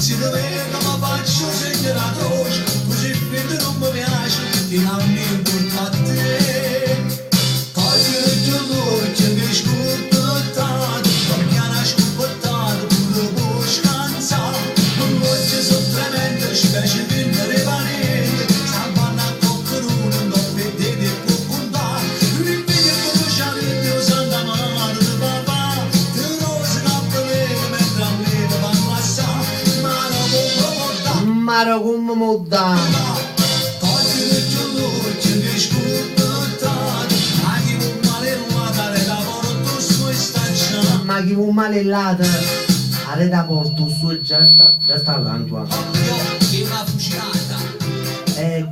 Si dove come faccio segno la croce, così finito non mi piace, finalmente colpa a te. Cogli il tuo dolce che scottato, non mi hanno scottato, pure puoi scansare. Non voglio sono tremendo, specie vendere panini, salvano a coccolone, non vedete e può puntare. Ripete e conosciate Dio Santa Mano di papà, ti rose cappellino mentre a me ti fanno assare, mano come modà. Cogli il tuo dolce che scottato, ma chi vuol male nuotare la porto su e staccia. Ma chi vuol male là,are da porto su e già sta là, Antoine. Occhio che una fucilata.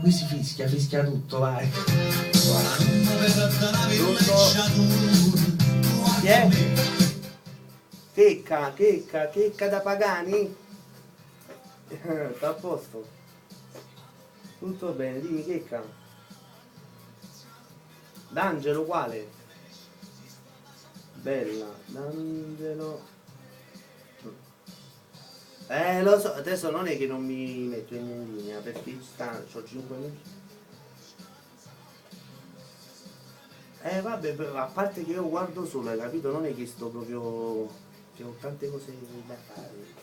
Qui si fischia tutto, vai. Chi è? Checca da Pagani? Sta a posto? Tutto bene, dimmi Checca. D'Angelo quale? Bella, D'Angelo. Lo so, adesso non è che non mi metto in linea perché c'ho 5 minuti. Vabbè, a parte che io guardo solo, hai capito? Non è che sto proprio... che ho tante cose da fare.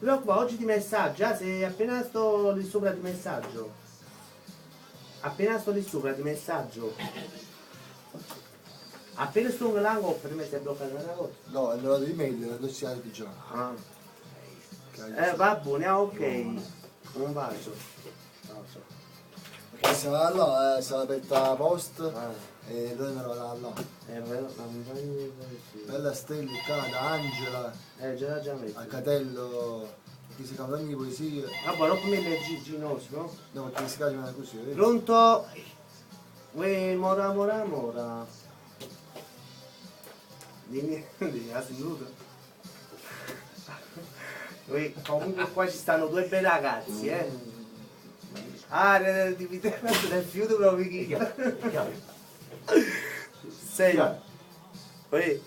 Però qua oggi ti messaggia, se appena sto lì sopra ti messaggio. Appena sto lì sopra ti messaggio. Appena sto in là per me si è bloccata una cosa. No, è andato di mail, lo si di già. Ah. Va bene, ok. Un bacio. Perché se va là, si è aperta la post Ah. e noi ne eravamo là. Vero, non mi fai niente. Bella Stella, Cata, Angela, Ce l'ha già messo. a Catello, che si chiama ogni poesia. Vabbè, non come le Ginosi, no? No, perché si chiama così, vedi? Pronto? Uè, mora. Dimmi, ha sentito? Comunque qua ci stanno due bei ragazzi, Ah, di Viterbo del fiuto proprio chi? Sei. Uè,